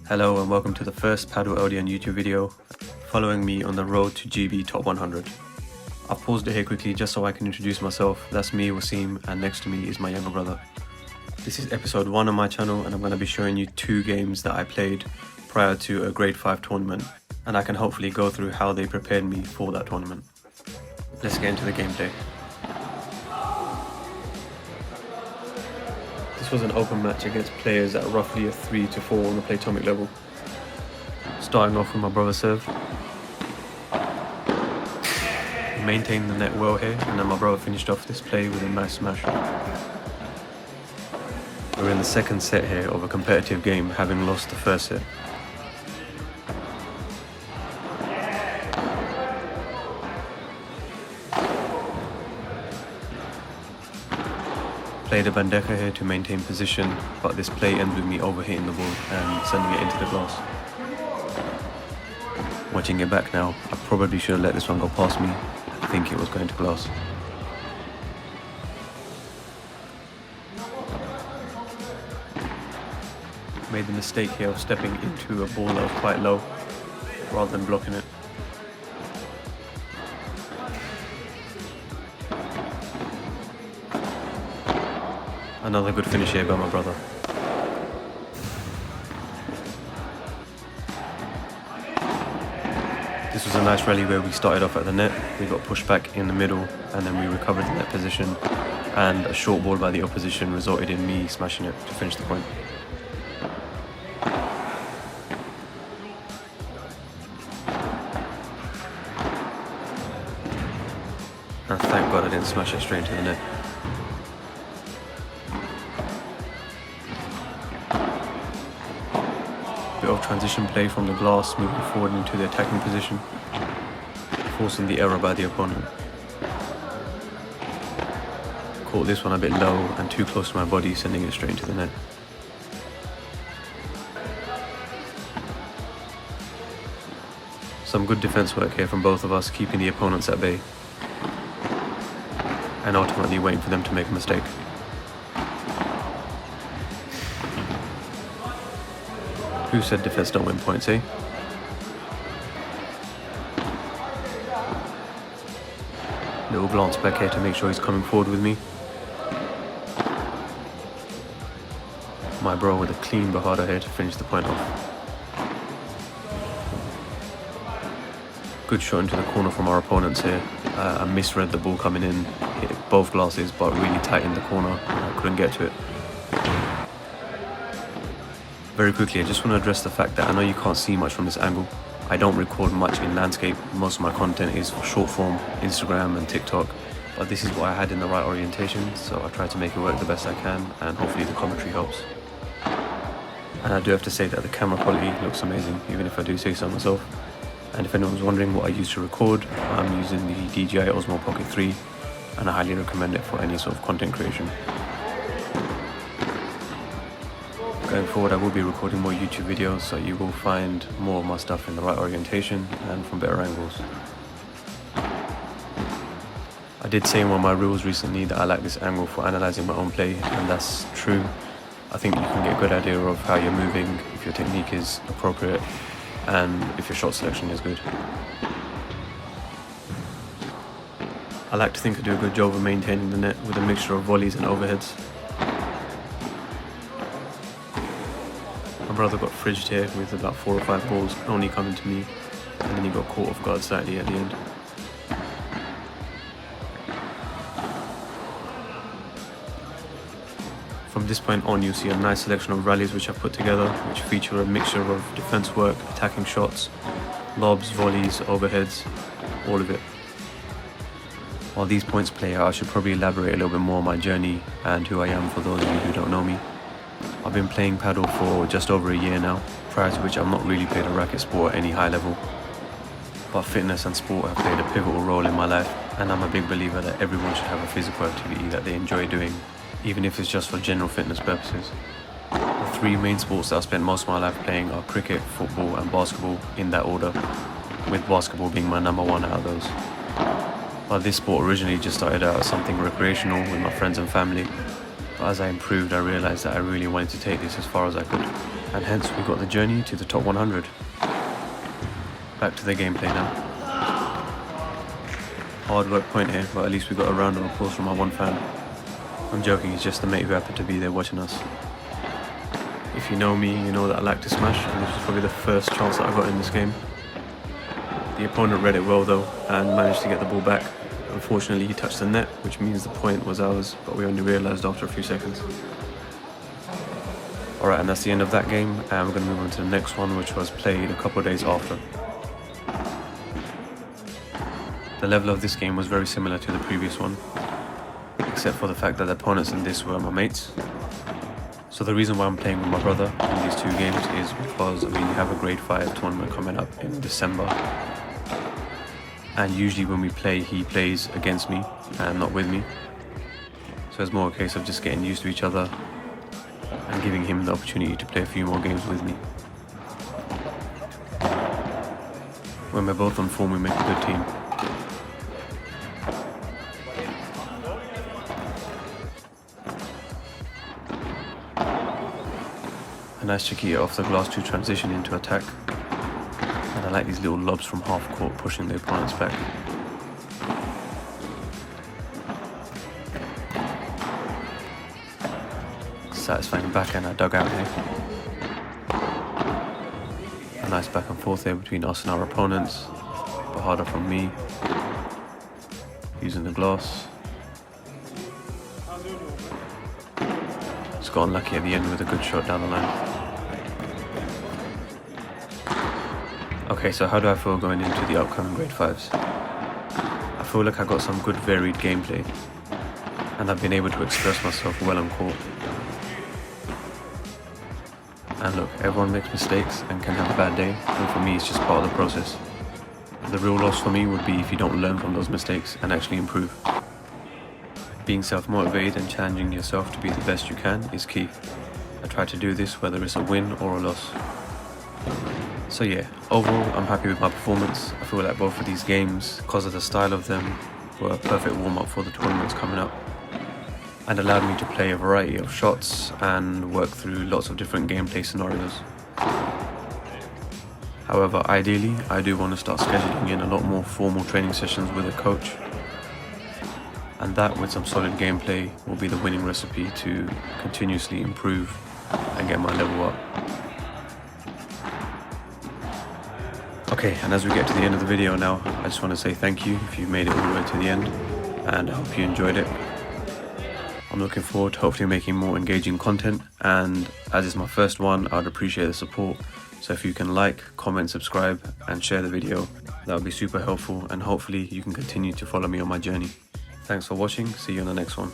Hello and welcome to the first Padel LDN YouTube video, following me on the road to GB Top 100. I've paused it here quickly just so I can introduce myself. That's me, Wasim, and next to me is my younger brother. This is episode 1 on my channel and I'm going to be showing you 2 games that I played prior to a grade 5 tournament, and I can hopefully go through how they prepared me for that tournament. Let's get into the gameplay. This was an open match against players at roughly a 3 to 4 on the Platonic level. Starting off with my brother's serve. He maintained the net well here, and then my brother finished off this play with a nice smash. We're in the second set here of a competitive game, having lost the first set. Played a bandeja here to maintain position, but this play ends with me overhitting the ball and sending it into the glass. Watching it back now, I probably should have let this one go past me. I think it was going to glass. Made the mistake here of stepping into a ball that was quite low, rather than blocking it. Another good finish here by my brother. This was a nice rally where we started off at the net, we got pushed back in the middle, and then we recovered the net position, and a short ball by the opposition resulted in me smashing it to finish the point. And thank God I didn't smash it straight into the net. Bit of transition play from the glass, moving forward into the attacking position, forcing the error by the opponent. Caught this one a bit low and too close to my body, sending it straight into the net. Some good defense work here from both of us, keeping the opponents at bay, and ultimately waiting for them to make a mistake. Who said defense don't win points, eh? Little glance back here to make sure he's coming forward with me. My bro with a clean bajada here to finish the point off. Good shot into the corner from our opponents here. I misread the ball coming in, hit both glasses but really tight in the corner. I couldn't get to it. Very quickly, I just want to address the fact that I know you can't see much from this angle. I don't record much in landscape. Most of my content is for short form, Instagram and TikTok. But this is what I had in the right orientation, so I try to make it work the best I can, and hopefully the commentary helps. And I do have to say that the camera quality looks amazing, even if I do say so myself. And if anyone's wondering what I use to record, I'm using the DJI Osmo Pocket 3, and I highly recommend it for any sort of content creation. Going forward, I will be recording more YouTube videos, so you will find more of my stuff in the right orientation and from better angles. I did say in one of my reels recently that I like this angle for analysing my own play, and that's true. I think you can get a good idea of how you're moving, if your technique is appropriate, and if your shot selection is good. I like to think I do a good job of maintaining the net with a mixture of volleys and overheads. My brother got fridged here with about 4 or 5 balls only coming to me, and then he got caught off guard slightly at the end. From this point on, you'll see a nice selection of rallies which I've put together, which feature a mixture of defense work, attacking shots, lobs, volleys, overheads, all of it. While these points play out, I should probably elaborate a little bit more on my journey and who I am for those of you who don't know me. I've been playing paddle for just over a year now, prior to which I've not really played a racket sport at any high level. But fitness and sport have played a pivotal role in my life, and I'm a big believer that everyone should have a physical activity that they enjoy doing, even if it's just for general fitness purposes. The 3 main sports that I've spent most of my life playing are cricket, football and basketball, in that order, with basketball being my number 1 out of those. But this sport originally just started out as something recreational with my friends and family, But as I improved, I realised that I really wanted to take this as far as I could, and hence we got the journey to the top 100. Back to the gameplay now. Hard work point here, but at least we got a round of applause from our one fan. I'm joking, he's just the mate who happened to be there watching us. If you know me, you know that I like to smash, and this was probably the first chance that I got in this game. The opponent read it well though, and managed to get the ball back. Unfortunately, he touched the net, which means the point was ours, but we only realised after a few seconds. Alright, and that's the end of that game, and we're going to move on to the next one, which was played a couple of days after. The level of this game was very similar to the previous one, except for the fact that the opponents in this were my mates. So the reason why I'm playing with my brother in these two games is because we have a grade 5 tournament coming up in December. And usually when we play, he plays against me and not with me. So it's more a case of just getting used to each other and giving him the opportunity to play a few more games with me. When we're both on form, we make a good team. A nice Chiquita off the glass to transition into attack. And I like these little lobs from half court pushing the opponents back. Satisfying backhand I dug out here. A nice back and forth there between us and our opponents. But harder from me. Using the glass. Just got unlucky at the end with a good shot down the line. Okay, so how do I feel going into the upcoming grade 5s? I feel like I got some good varied gameplay, and I've been able to express myself well on court. And look, everyone makes mistakes and can have a bad day, and for me it's just part of the process. The real loss for me would be if you don't learn from those mistakes and actually improve. Being self-motivated and challenging yourself to be the best you can is key. I try to do this whether it's a win or a loss. So yeah, overall I'm happy with my performance. I feel like both of these games, because of the style of them, were a perfect warm-up for the tournaments coming up, and allowed me to play a variety of shots and work through lots of different gameplay scenarios. However, ideally, I do want to start scheduling in a lot more formal training sessions with a coach, and that with some solid gameplay will be the winning recipe to continuously improve and get my level up. Okay, and as we get to the end of the video now, I just want to say thank you if you made it all the way to the end, and I hope you enjoyed it. I'm looking forward to hopefully making more engaging content, and as it's my first one, I'd appreciate the support. So if you can like, comment, subscribe and share the video, that would be super helpful, and hopefully you can continue to follow me on my journey. Thanks for watching, see you on the next one.